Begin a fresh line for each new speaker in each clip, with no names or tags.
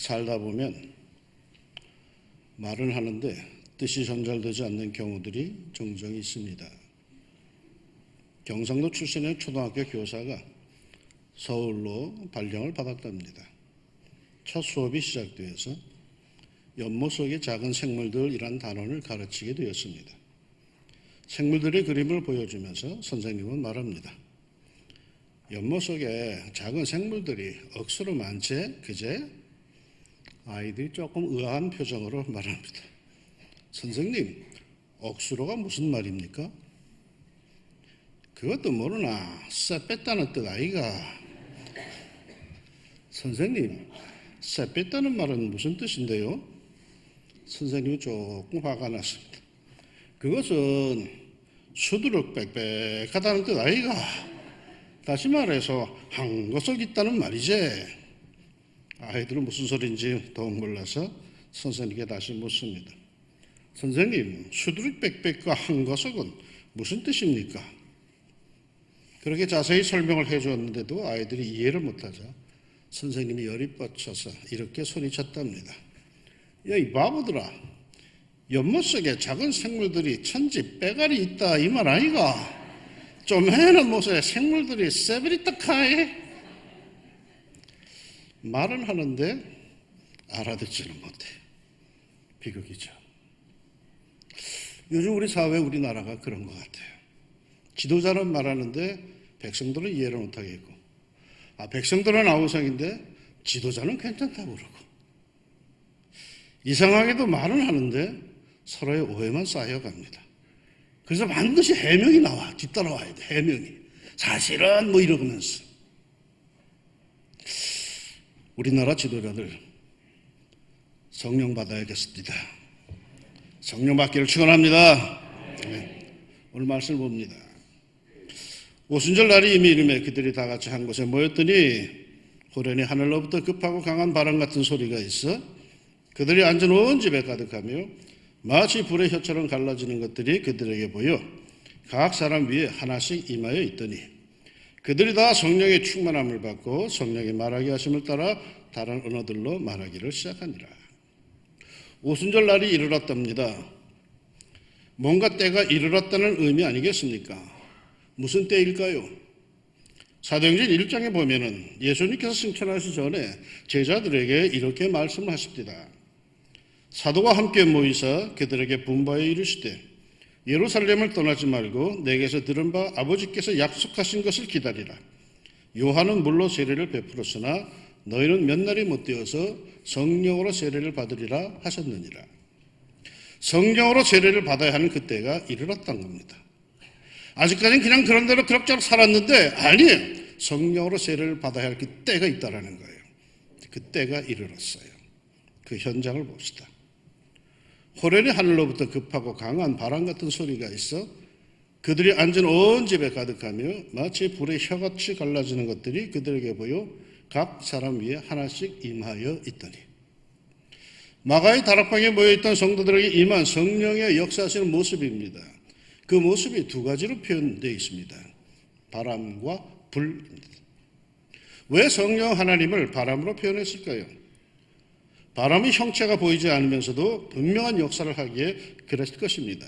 살다 보면 말은 하는데 뜻이 전달되지 않는 경우들이 종종 있습니다. 경상도 출신의 초등학교 교사가 서울로 발령을 받았답니다. 첫 수업이 시작되어서 연못 속의 작은 생물들이란 단원을 가르치게 되었습니다. 생물들의 그림을 보여주면서 선생님은 말합니다. 연못 속에 작은 생물들이 억수로 많지, 그제? 아이들이 조금 의아한 표정으로 말합니다. 선생님, 억수로가 무슨 말입니까? 그것도 모르나, 쎄 뺐다는 뜻 아이가. 선생님, 쎄 뺐다는 말은 무슨 뜻인데요? 선생님이 조금 화가 났습니다. 그것은 수두룩 빽빽하다는 뜻 아이가. 다시 말해서 한거석 있다는 말이지. 아이들은 무슨 소리인지 더욱 몰라서 선생님께 다시 묻습니다. 선생님, 수두룩 빽빽과 한거석은 무슨 뜻입니까? 그렇게 자세히 설명을 해주었는데도 아이들이 이해를 못하자 선생님이 열이 뻗쳐서 이렇게 소리쳤답니다. 야, 이 바보들아, 연못 속에 작은 생물들이 천지 빼갈이 있다 이 말 아이가? 쪼매는 못에 생물들이 세버리떡하이? 말은 하는데 알아듣지는 못해. 비극이죠. 요즘 우리 사회, 우리나라가 그런 것 같아요. 지도자는 말하는데 백성들은 이해를 못하겠고, 백성들은 아우성인데 지도자는 괜찮다고 그러고, 이상하게도 말은 하는데 서로의 오해만 쌓여갑니다. 그래서 반드시 해명이 나와. 뒤따라와야 돼. 해명이. 사실은 뭐 이러면서. 우리나라 지도자들 성령 받아야겠습니다. 성령 받기를 축원합니다. 네. 오늘 말씀을 봅니다. 오순절 날이 이미 이름에 그들이 다 같이 한 곳에 모였더니 호련히 하늘로부터 급하고 강한 바람 같은 소리가 있어 그들이 앉아놓은 집에 가득하며 마치 불의 혀처럼 갈라지는 것들이 그들에게 보여 각 사람 위에 하나씩 임하여 있더니 그들이 다 성령의 충만함을 받고 성령의 말하게 하심을 따라 다른 언어들로 말하기를 시작하니라. 오순절 날이 이르렀답니다. 뭔가 때가 이르렀다는 의미 아니겠습니까? 무슨 때일까요? 사도행전 1장에 보면은 예수님께서 승천하시기 전에 제자들에게 이렇게 말씀을 하십니다. 사도와 함께 모이사 그들에게 분부하여 이르시되 예루살렘을 떠나지 말고 내게서 들은 바 아버지께서 약속하신 것을 기다리라. 요한은 물로 세례를 베풀었으나 너희는 몇 날이 못되어서 성령으로 세례를 받으리라 하셨느니라. 성령으로 세례를 받아야 하는 그때가 이르렀던 겁니다. 아직까지는 그냥 그런 대로 그럭저럭 살았는데 아니에요. 성령으로 세례를 받아야 할 그때가 있다라는 거예요. 그때가 이르렀어요. 그 현장을 봅시다. 호련히 하늘로부터 급하고 강한 바람 같은 소리가 있어 그들이 앉은 온 집에 가득하며 마치 불의 혀같이 갈라지는 것들이 그들에게 보여 각 사람 위에 하나씩 임하여 있더니 마가의 다락방에 모여있던 성도들에게 임한 성령의 역사하시는 모습입니다. 그 모습이 두 가지로 표현되어 있습니다. 바람과 불입니다. 왜 성령 하나님을 바람으로 표현했을까요? 바람의 형체가 보이지 않으면서도 분명한 역사를 하기에 그랬을 것입니다.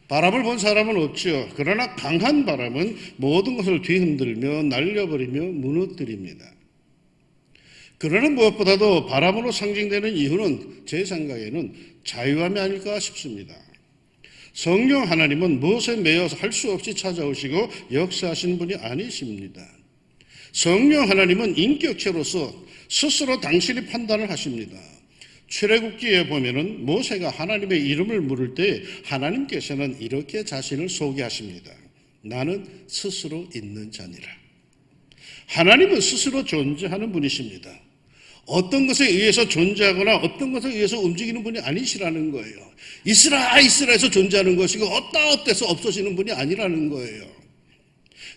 바람을 본 사람은 없지요. 그러나 강한 바람은 모든 것을 뒤흔들며 날려버리며 무너뜨립니다. 그러나 무엇보다도 바람으로 상징되는 이유는 제 생각에는 자유함이 아닐까 싶습니다. 성령 하나님은 무엇에 매여서 할 수 없이 찾아오시고 역사하시는 분이 아니십니다. 성령 하나님은 인격체로서 스스로 당신이 판단을 하십니다. 출애굽기에 보면은 모세가 하나님의 이름을 물을 때 하나님께서는 이렇게 자신을 소개하십니다. 나는 스스로 있는 자니라. 하나님은 스스로 존재하는 분이십니다. 어떤 것에 의해서 존재하거나 어떤 것에 의해서 움직이는 분이 아니시라는 거예요. 있으라 있으라해서 존재하는 것이고 어때서 없어지는 분이 아니라는 거예요.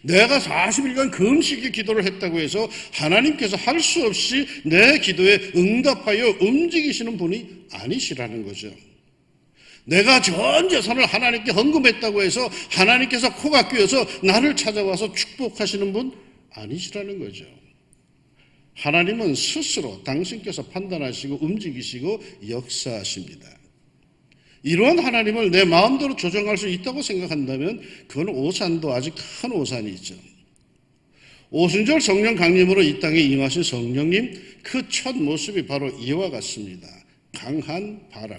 내가 40일간 금식의 기도를 했다고 해서 하나님께서 할 수 없이 내 기도에 응답하여 움직이시는 분이 아니시라는 거죠. 내가 전 재산을 하나님께 헌금했다고 해서 하나님께서 코가 끼어서 나를 찾아와서 축복하시는 분 아니시라는 거죠. 하나님은 스스로 당신께서 판단하시고 움직이시고 역사하십니다. 이러한 하나님을 내 마음대로 조정할 수 있다고 생각한다면 그건 오산도 아직 큰 오산이죠. 오순절 성령 강림으로 이 땅에 임하신 성령님, 그 첫 모습이 바로 이와 같습니다. 강한 바람.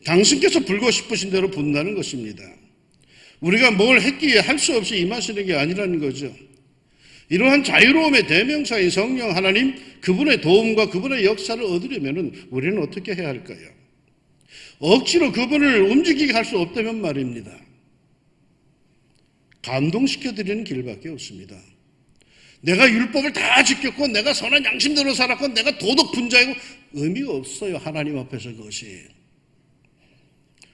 당신께서 불고 싶으신 대로 분다는 것입니다. 우리가 뭘 했기에 할 수 없이 임하시는 게 아니라는 거죠. 이러한 자유로움의 대명사인 성령 하나님, 그분의 도움과 그분의 역사를 얻으려면 우리는 어떻게 해야 할까요? 억지로 그분을 움직이게 할 수 없다면 말입니다. 감동시켜드리는 길밖에 없습니다. 내가 율법을 다 지켰고 내가 선한 양심대로 살았고 내가 도덕 분자이고 의미가 없어요. 하나님 앞에서 그것이.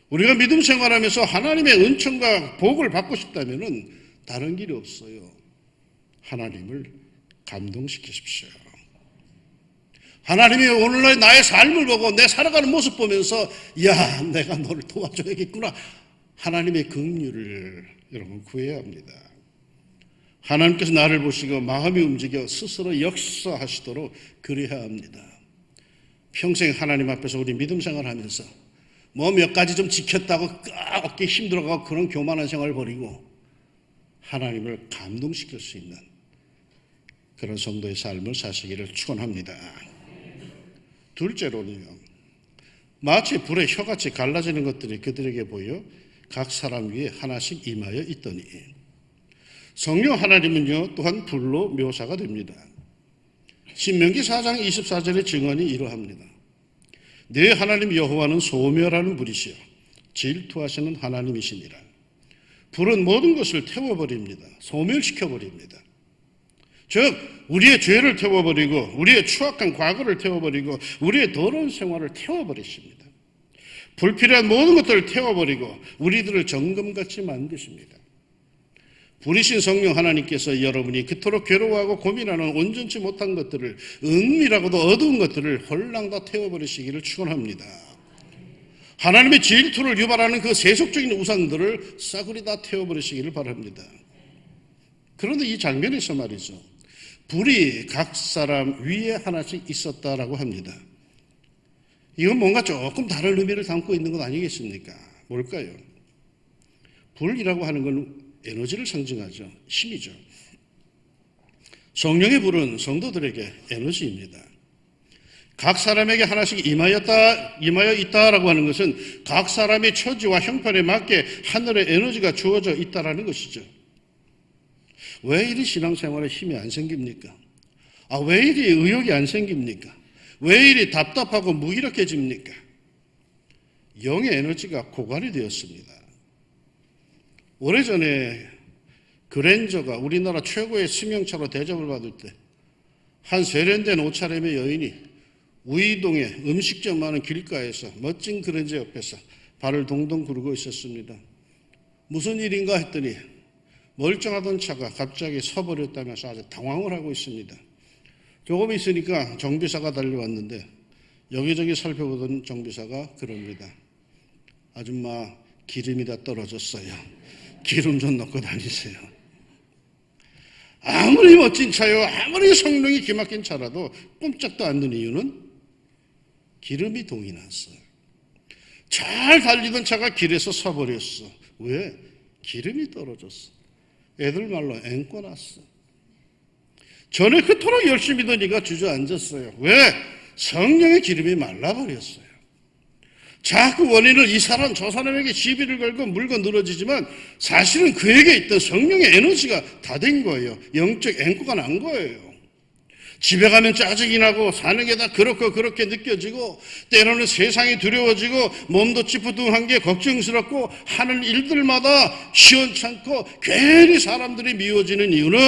우리가 믿음 생활하면서 하나님의 은총과 복을 받고 싶다면 다른 길이 없어요. 하나님을 감동시키십시오. 하나님이 오늘날 나의 삶을 보고 내 살아가는 모습 보면서 야, 내가 너를 도와줘야겠구나. 하나님의 긍휼을 여러분 구해야 합니다. 하나님께서 나를 보시고 마음이 움직여 스스로 역사하시도록 그래야 합니다. 평생 하나님 앞에서 우리 믿음 생활하면서 뭐 몇 가지 좀 지켰다고 어깨 힘들어가고 그런 교만한 생활을 버리고 하나님을 감동시킬 수 있는 그런 성도의 삶을 사시기를 축원합니다. 둘째로는요, 마치 불의 혀같이 갈라지는 것들이 그들에게 보여 각 사람 위에 하나씩 임하여 있더니 성령 하나님은요 또한 불로 묘사가 됩니다. 신명기 4장 24절의 증언이 이러합니다. 내 하나님 여호와는 소멸하는 불이시여 질투하시는 하나님이시니라. 불은 모든 것을 태워버립니다. 소멸시켜버립니다. 즉 우리의 죄를 태워버리고 우리의 추악한 과거를 태워버리고 우리의 더러운 생활을 태워버리십니다. 불필요한 모든 것들을 태워버리고 우리들을 정금같이 만드십니다. 불이신 성령 하나님께서 여러분이 그토록 괴로워하고 고민하는 온전치 못한 것들을, 은밀하고도 어두운 것들을 홀랑 다 태워버리시기를 축원합니다. 하나님의 질투를 유발하는 그 세속적인 우상들을 싸그리 다 태워버리시기를 바랍니다. 그런데 이 장면에서 말이죠, 불이 각 사람 위에 하나씩 있었다라고 합니다. 이건 뭔가 조금 다른 의미를 담고 있는 것 아니겠습니까? 뭘까요? 불이라고 하는 건 에너지를 상징하죠. 힘이죠. 성령의 불은 성도들에게 에너지입니다. 각 사람에게 하나씩 임하여 있다라고 하는 것은 각 사람의 처지와 형편에 맞게 하늘의 에너지가 주어져 있다라는 것이죠. 왜 이리 신앙생활에 힘이 안 생깁니까? 왜 이리 의욕이 안 생깁니까? 왜 이리 답답하고 무기력해집니까? 영의 에너지가 고갈이 되었습니다. 오래전에 그랜저가 우리나라 최고의 승용차로 대접을 받을 때 한 세련된 옷차림의 여인이 우이동의 음식점 많은 길가에서 멋진 그랜저 옆에서 발을 동동 구르고 있었습니다. 무슨 일인가 했더니 멀쩡하던 차가 갑자기 서버렸다면서 아주 당황을 하고 있습니다. 조금 있으니까 정비사가 달려왔는데 여기저기 살펴보던 정비사가 그럽니다. 아줌마, 기름이 다 떨어졌어요. 기름 좀 넣고 다니세요. 아무리 멋진 차요, 아무리 성능이 기막힌 차라도 꼼짝도 않는 이유는 기름이 동이 났어요. 잘 달리던 차가 길에서 서버렸어. 왜? 기름이 떨어졌어. 애들 말로 앵꼬 났어. 전에 그토록 열심히 더니가 주저앉았어요. 왜? 성령의 기름이 말라버렸어요. 자꾸 원인을 이 사람 저 사람에게 시비를 걸고 물고 늘어지지만 사실은 그에게 있던 성령의 에너지가 다 된 거예요. 영적 앵꼬가 난 거예요. 집에 가면 짜증이 나고 사는 게 다 그렇고 그렇게 느껴지고 때로는 세상이 두려워지고 몸도 찌뿌둥한 게 걱정스럽고 하는 일들마다 시원찮고 괜히 사람들이 미워지는 이유는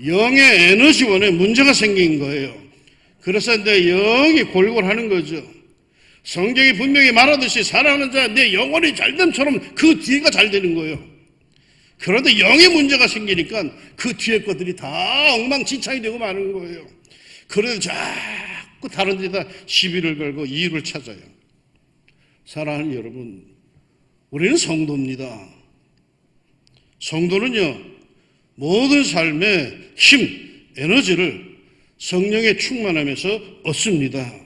영의 에너지원에 문제가 생긴 거예요. 그래서 내 영이 골골하는 거죠. 성경이 분명히 말하듯이 사랑하는 자 내 영혼이 잘됨처럼 그 뒤가 잘 되는 거예요. 그런데 영의 문제가 생기니까 그 뒤에 것들이 다 엉망진창이 되고 마는 거예요. 그래서 자꾸 다른 데다 시비를 걸고 이유를 찾아요. 사랑하는 여러분, 우리는 성도입니다. 성도는요, 모든 삶의 힘, 에너지를 성령의 충만함에서 얻습니다.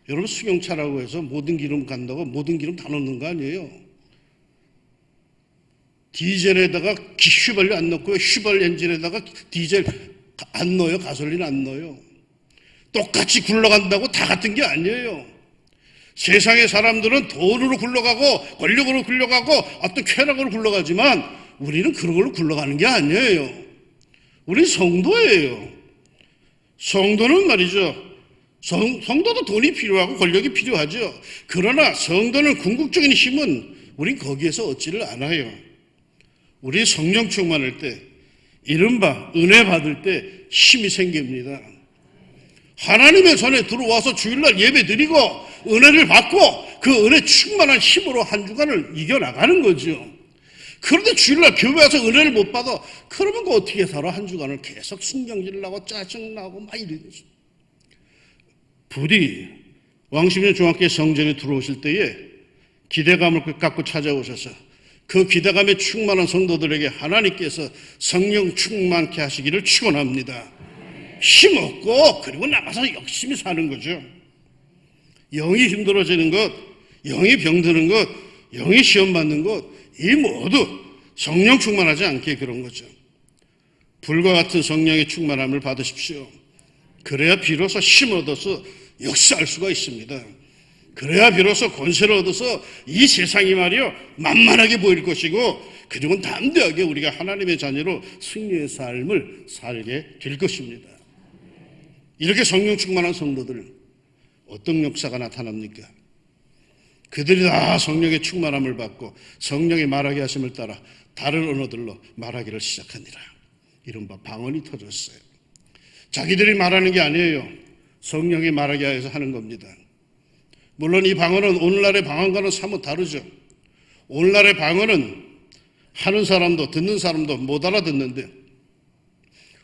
여러분, 승용차라고 해서 모든 기름 간다고 모든 기름 다 넣는 거 아니에요. 디젤에다가 휘발유 안 넣고요. 휘발 엔진에다가 디젤 안 넣어요. 가솔린 안 넣어요. 똑같이 굴러간다고 다 같은 게 아니에요. 세상의 사람들은 돈으로 굴러가고 권력으로 굴러가고 어떤 쾌락으로 굴러가지만 우리는 그런 걸로 굴러가는 게 아니에요. 우리 성도예요. 성도는 말이죠. 성도도 돈이 필요하고 권력이 필요하죠. 그러나 성도는 궁극적인 힘은 우린 거기에서 얻지를 않아요. 우리 성령 충만할 때, 이른바 은혜 받을 때 힘이 생깁니다. 하나님의 전에 들어와서 주일날 예배 드리고 은혜를 받고 그 은혜 충만한 힘으로 한 주간을 이겨나가는 거죠. 그런데 주일날 교회 와서 은혜를 못 받아. 그러면 그 어떻게 살아? 한 주간을 계속 신경질 나고 짜증나고 막 이러죠. 부디 왕십년 중학교 성전에 들어오실 때에 기대감을 갖고 찾아오셔서 그 기대감에 충만한 성도들에게 하나님께서 성령 충만케 하시기를 축원합니다. 힘없고 그리고 나가서 열심히 사는 거죠. 영이 힘들어지는 것, 영이 병드는 것, 영이 시험 받는 것, 이 모두 성령 충만하지 않게 그런 거죠. 불과 같은 성령의 충만함을 받으십시오. 그래야 비로소 힘 얻어서 역사할 수가 있습니다. 그래야 비로소 권세를 얻어서 이 세상이 말이요 만만하게 보일 것이고, 그리고 담대하게 우리가 하나님의 자녀로 승리의 삶을 살게 될 것입니다. 이렇게 성령 충만한 성도들, 어떤 역사가 나타납니까? 그들이 다 성령의 충만함을 받고 성령의 말하게 하심을 따라 다른 언어들로 말하기를 시작하니라. 이른바 방언이 터졌어요. 자기들이 말하는 게 아니에요. 성령이 말하게 해서 하는 겁니다. 물론 이 방언은 오늘날의 방언과는 사뭇 다르죠. 오늘날의 방언은 하는 사람도 듣는 사람도 못 알아듣는데,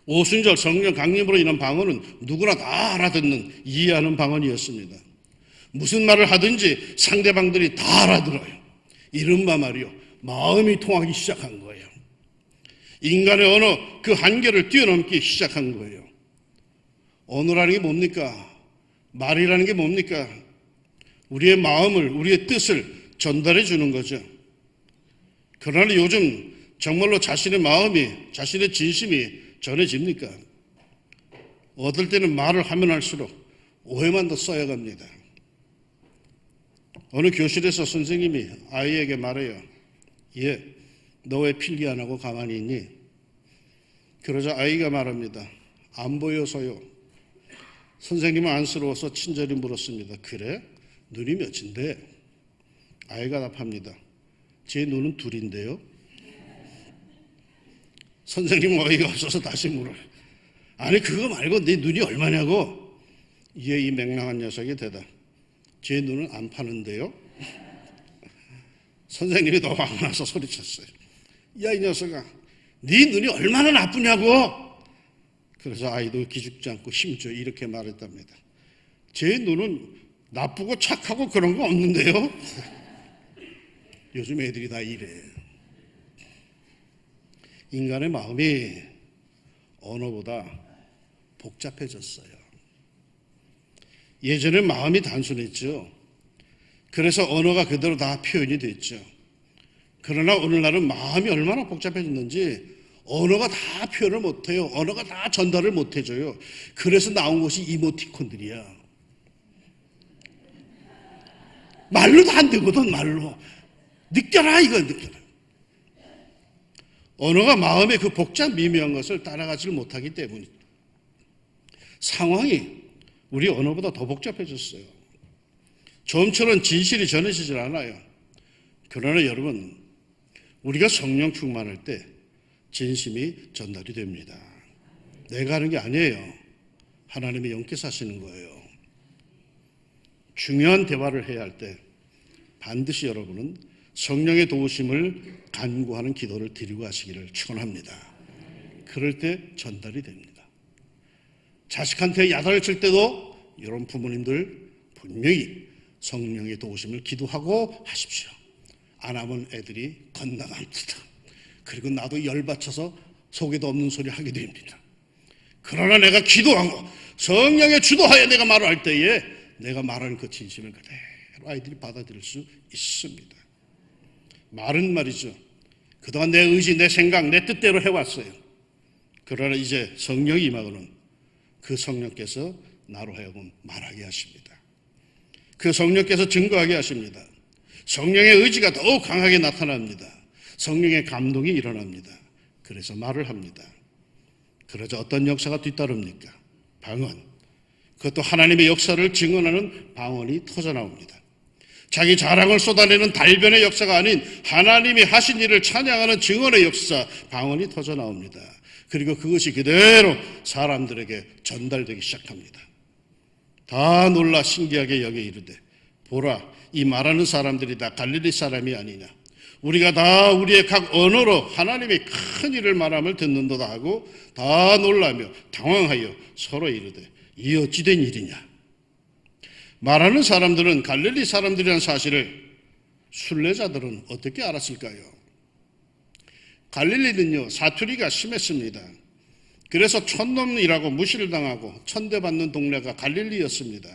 오순절 성령 강림으로 인한 방언은 누구나 다 알아듣는, 이해하는 방언이었습니다. 무슨 말을 하든지 상대방들이 다 알아들어요. 이른바 말이요 마음이 통하기 시작한 거예요. 인간의 언어 그 한계를 뛰어넘기 시작한 거예요. 언어라는 게 뭡니까? 말이라는 게 뭡니까? 우리의 마음을, 우리의 뜻을 전달해 주는 거죠. 그러나 요즘 정말로 자신의 마음이, 자신의 진심이 전해집니까? 어떨 때는 말을 하면 할수록 오해만 더 쌓여갑니다. 어느 교실에서 선생님이 아이에게 말해요. 얘, 너 왜 필기 안 하고 가만히 있니? 그러자 아이가 말합니다. 안 보여서요. 선생님은 안쓰러워서 친절히 물었습니다. 그래? 눈이 몇인데? 아이가 답합니다. 제 눈은 둘인데요. 선생님은 어이가 없어서 다시 물어요. 아니 그거 말고 네 눈이 얼마냐고? 이에 이 맹랑한 녀석이 대답. 제 눈은 안 파는데요. 선생님이 더 화가 나서 소리쳤어요. 야 이 녀석아, 네 눈이 얼마나 나쁘냐고. 그래서 아이도 기죽지 않고 힘줘 이렇게 말했답니다. 제 눈은 나쁘고 착하고 그런 거 없는데요. 요즘 애들이 다 이래. 인간의 마음이 언어보다 복잡해졌어요. 예전에 마음이 단순했죠. 그래서 언어가 그대로 다 표현이 됐죠. 그러나 오늘날은 마음이 얼마나 복잡해졌는지 언어가 다 표현을 못해요. 언어가 다 전달을 못해줘요. 그래서 나온 것이 이모티콘들이야. 말로도 안 되거든. 말로 느껴라 이거 느껴라. 언어가 마음의 그 복잡 미묘한 것을 따라가지 못하기 때문에 상황이 우리 언어보다 더 복잡해졌어요. 좀처럼 진실이 전해지질 않아요. 그러나 여러분, 우리가 성령 충만할 때 진심이 전달이 됩니다. 내가 하는 게 아니에요. 하나님이 영께서 하시는 거예요. 중요한 대화를 해야 할 때 반드시 여러분은 성령의 도우심을 간구하는 기도를 드리고 하시기를 축원합니다. 그럴 때 전달이 됩니다. 자식한테 야단을 칠 때도 이런 부모님들 분명히 성령의 도우심을 기도하고 하십시오. 안 하면 애들이 건너갑니다. 그리고 나도 열받쳐서 속에도 없는 소리 하게 됩니다. 그러나 내가 기도하고 성령의 주도하에 내가 말을 할 때에 내가 말하는 그 진심을 그대로 아이들이 받아들일 수 있습니다. 말은 말이죠. 그동안 내 의지, 내 생각, 내 뜻대로 해왔어요. 그러나 이제 성령이 임하고는 그 성령께서 나로 하여금 말하게 하십니다. 그 성령께서 증거하게 하십니다. 성령의 의지가 더욱 강하게 나타납니다. 성령의 감동이 일어납니다. 그래서 말을 합니다. 그러자 어떤 역사가 뒤따릅니까? 방언. 그것도 하나님의 역사를 증언하는 방언이 터져나옵니다. 자기 자랑을 쏟아내는 달변의 역사가 아닌 하나님이 하신 일을 찬양하는 증언의 역사, 방언이 터져나옵니다. 그리고 그것이 그대로 사람들에게 전달되기 시작합니다. 다 놀라 신기하게 여겨 이르되 보라, 이 말하는 사람들이 다 갈릴리 사람이 아니냐. 우리가 다 우리의 각 언어로 하나님의 큰 일을 말함을 듣는도다 하고 다 놀라며 당황하여 서로 이르되 이 어찌 된 일이냐. 말하는 사람들은 갈릴리 사람들이라는 사실을 순례자들은 어떻게 알았을까요? 갈릴리는요, 사투리가 심했습니다. 그래서 촌놈이라고 무시를 당하고 천대받는 동네가 갈릴리였습니다.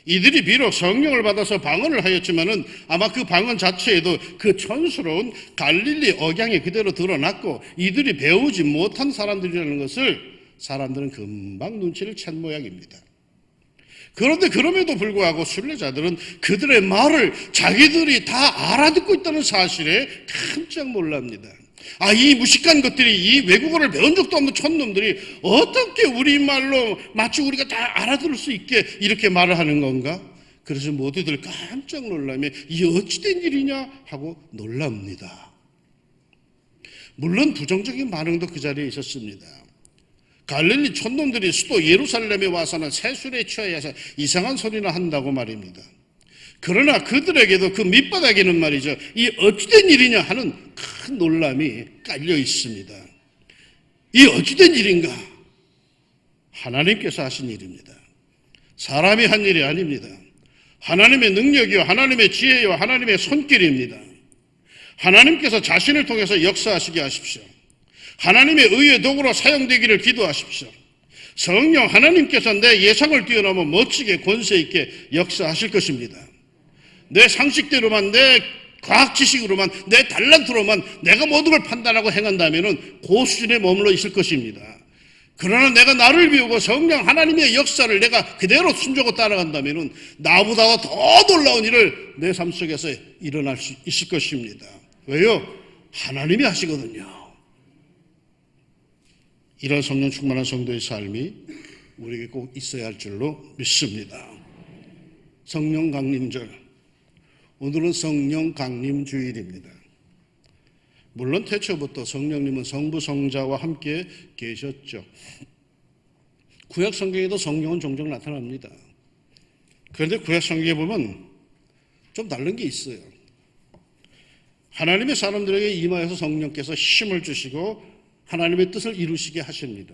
이들이 비록 성령을 받아서 방언을 하였지만은 아마 그 방언 자체에도 그 촌스러운 갈릴리 억양이 그대로 드러났고 이들이 배우지 못한 사람들이라는 것을 사람들은 금방 눈치를 챈 모양입니다. 그런데 그럼에도 불구하고 순례자들은 그들의 말을 자기들이 다 알아듣고 있다는 사실에 깜짝 놀랍니다. 아, 이 무식한 것들이, 이 외국어를 배운 적도 없는 촌놈들이 어떻게 우리말로 마치 우리가 다 알아들을 수 있게 이렇게 말을 하는 건가? 그래서 모두들 깜짝 놀라며 이 어찌된 일이냐 하고 놀랍니다. 물론 부정적인 반응도 그 자리에 있었습니다. 갈릴리 촌놈들이 수도 예루살렘에 와서는 세술에 취하여서 이상한 소리나 한다고 말입니다. 그러나 그들에게도 그 밑바닥에는 말이죠, 이 어찌된 일이냐 하는 큰 놀람이 깔려 있습니다. 이 어찌된 일인가? 하나님께서 하신 일입니다. 사람이 한 일이 아닙니다. 하나님의 능력이요, 하나님의 지혜요, 하나님의 손길입니다. 하나님께서 자신을 통해서 역사하시게 하십시오. 하나님의 의의 도구로 사용되기를 기도하십시오. 성령 하나님께서 내 예상을 뛰어넘어 멋지게 권세 있게 역사하실 것입니다. 내 상식대로만, 내 과학 지식으로만, 내 달란트로만 내가 모든 걸 판단하고 행한다면 그 수준에 머물러 있을 것입니다. 그러나 내가 나를 비우고 성령 하나님의 역사를 내가 그대로 순종하고 따라간다면 나보다 더 놀라운 일을 내 삶 속에서 일어날 수 있을 것입니다. 왜요? 하나님이 하시거든요. 이런 성령 충만한 성도의 삶이 우리에게 꼭 있어야 할 줄로 믿습니다. 성령 강림절, 오늘은 성령 강림 주일입니다. 물론 태초부터 성령님은 성부 성자와 함께 계셨죠. 구약 성경에도 성령은 종종 나타납니다. 그런데 구약 성경에 보면 좀 다른 게 있어요. 하나님의 사람들에게 임하여서 성령께서 힘을 주시고 하나님의 뜻을 이루시게 하십니다.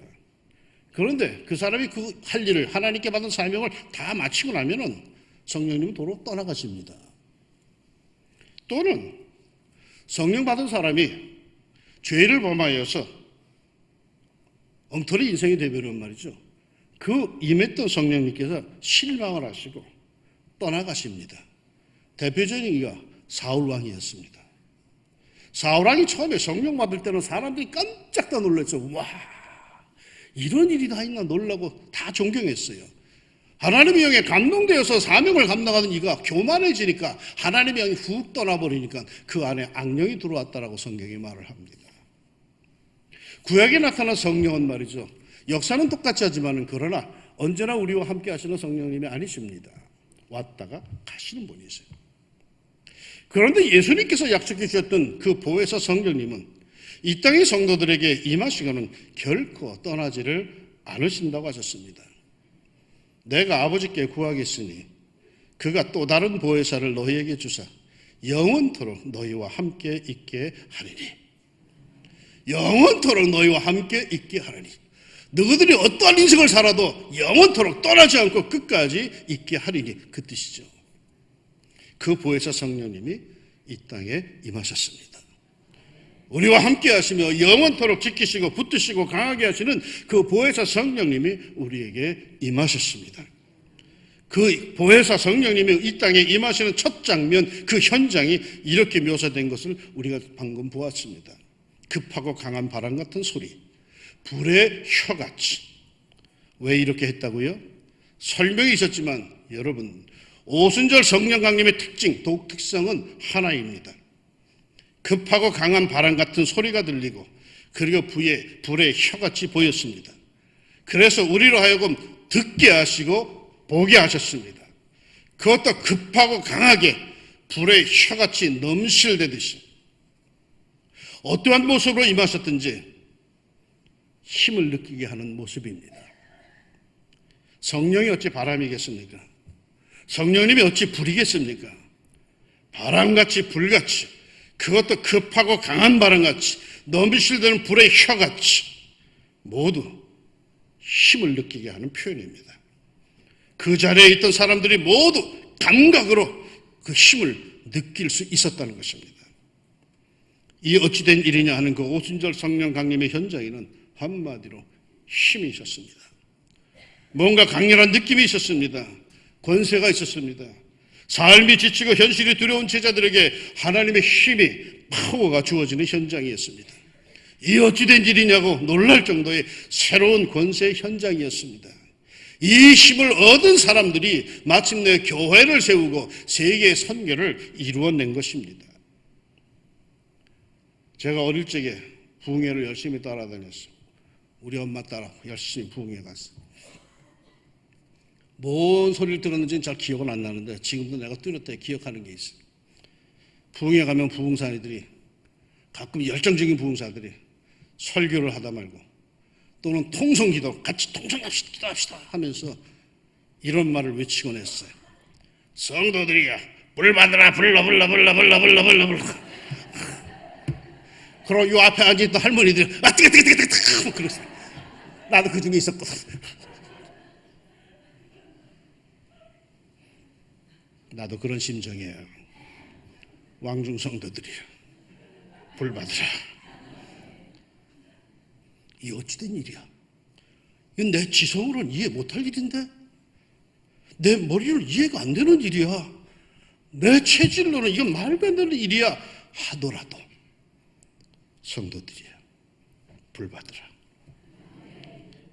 그런데 그 사람이 그 할 일을, 하나님께 받은 사명을 다 마치고 나면은 성령님은 도로 떠나가십니다. 또는 성령 받은 사람이 죄를 범하여서 엉터리 인생이 되버리면 말이죠, 그 임했던 성령님께서 실망을 하시고 떠나가십니다. 대표적인 이가 사울왕이었습니다. 사울왕이 처음에 성령 받을 때는 사람들이 깜짝 다 놀랐죠. 와, 이런 일이 다 있나 놀라고 다 존경했어요. 하나님의 영에 감동되어서 사명을 감당하던 이가 교만해지니까 하나님의 영이 훅 떠나버리니까 그 안에 악령이 들어왔다라고 성경이 말을 합니다. 구약에 나타난 성령은 말이죠, 역사는 똑같이 하지만 그러나 언제나 우리와 함께 하시는 성령님이 아니십니다. 왔다가 가시는 분이세요. 그런데 예수님께서 약속해 주셨던 그 보혜사 성령님은 이 땅의 성도들에게 임하시고는 결코 떠나지를 않으신다고 하셨습니다. 내가 아버지께 구하겠으니 그가 또 다른 보혜사를 너희에게 주사 영원토록 너희와 함께 있게 하리니. 영원토록 너희와 함께 있게 하리니. 너희들이 어떠한 인생을 살아도 영원토록 떠나지 않고 끝까지 있게 하리니, 그 뜻이죠. 그 보혜사 성령님이 이 땅에 임하셨습니다. 우리와 함께 하시며 영원토록 지키시고 붙드시고 강하게 하시는 그 보혜사 성령님이 우리에게 임하셨습니다. 그 보혜사 성령님이 이 땅에 임하시는 첫 장면, 그 현장이 이렇게 묘사된 것을 우리가 방금 보았습니다. 급하고 강한 바람 같은 소리, 불의 혀같이. 왜 이렇게 했다고요? 설명이 있었지만 여러분, 오순절 성령 강림의 특징, 독특성은 하나입니다. 급하고 강한 바람 같은 소리가 들리고 그리고 불의 혀같이 보였습니다. 그래서 우리로 하여금 듣게 하시고 보게 하셨습니다. 그것도 급하고 강하게 불의 혀같이 넘실대듯이 어떠한 모습으로 임하셨든지 힘을 느끼게 하는 모습입니다. 성령이 어찌 바람이겠습니까? 성령님이 어찌 불이겠습니까? 바람같이 불같이, 그것도 급하고 강한 바람같이, 넘실대는 불의 혀같이 모두 힘을 느끼게 하는 표현입니다. 그 자리에 있던 사람들이 모두 감각으로 그 힘을 느낄 수 있었다는 것입니다. 이 어찌된 일이냐 하는 그 오순절 성령 강림의 현장에는 한마디로 힘이 있었습니다. 뭔가 강렬한 느낌이 있었습니다. 권세가 있었습니다. 삶이 지치고 현실이 두려운 제자들에게 하나님의 힘이, 파워가 주어지는 현장이었습니다. 이 어찌된 일이냐고 놀랄 정도의 새로운 권세의 현장이었습니다. 이 힘을 얻은 사람들이 마침내 교회를 세우고 세계의 선교를 이루어낸 것입니다. 제가 어릴 적에 부흥회를 열심히 따라다녔어요. 우리 엄마 따라 열심히 부흥회 갔어요. 뭔 소리를 들었는지는 잘 기억은 안 나는데 지금도 내가 뚜렷하게 기억하는 게 있어요. 부흥회 가면 부흥사님들이, 가끔 열정적인 부흥사들이 설교를 하다 말고 또는 통성기도 같이 통성합시다 하면서 이런 말을 외치곤 했어요. 성도들이야, 불 받으라, 불러. 그리고 요 앞에 앉아있던 할머니들이 뜨거 그랬어요. 나도 그 중에 있었거든. 나도 그런 심정이에요. 왕중 성도들이야, 불 받으라. 이 어찌된 일이야? 이건 내 지성으로는 이해 못할 일인데, 내 머리로 이해가 안 되는 일이야, 내 체질로는 이건 말도 안 되는 일이야 하더라도 성도들이야, 불 받으라.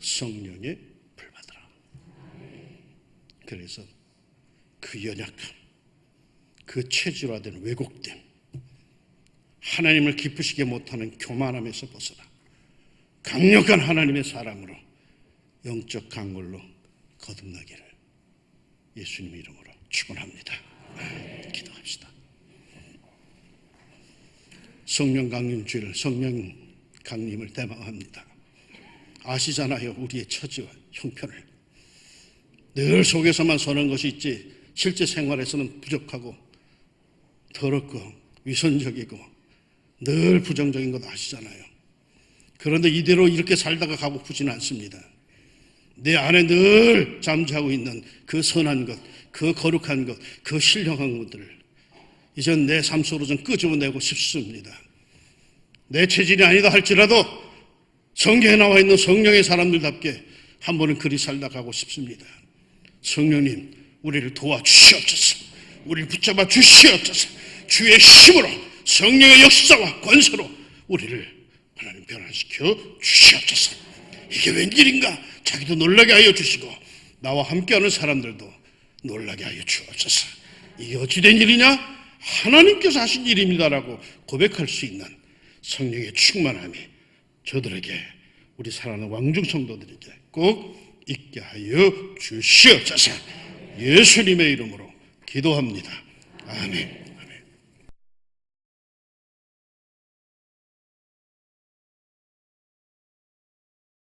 성령의 불 받으라. 그래서 그 연약함, 그 체질화된 왜곡됨, 하나님을 기쁘시게 못하는 교만함에서 벗어나 강력한 하나님의 사랑으로 영적 강골로 거듭나기를 예수님 이름으로 축원합니다. 기도합시다. 성령 강림 주일, 성령 강림을 대망합니다. 아시잖아요, 우리의 처지와 형편을. 늘 속에서만 서는 것이 있지 실제 생활에서는 부족하고 더럽고 위선적이고 늘 부정적인 것 아시잖아요. 그런데 이대로 이렇게 살다가 가고프지는 않습니다. 내 안에 늘 잠자고 있는 그 선한 것, 그 거룩한 것, 그 신령한 것들을 이젠 내 삶 속으로 좀 끄집어내고 싶습니다. 내 체질이 아니다 할지라도 성경에 나와 있는 성령의 사람들답게 한 번은 그리 살다 가고 싶습니다. 성령님, 우리를 도와주시옵소서. 우리를 붙잡아 주시옵소서. 주의 힘으로, 성령의 역사와 권세로 우리를 하나님 변화시켜 주시옵소서. 이게 웬일인가? 자기도 놀라게 하여 주시고 나와 함께하는 사람들도 놀라게 하여 주옵소서. 이게 어찌된 일이냐? 하나님께서 하신 일입니다라고 고백할 수 있는 성령의 충만함이 저들에게, 우리 사랑하는 왕중 성도들에게 꼭 있게 하여 주시옵소서. 예수님의 이름으로 기도합니다. 아멘.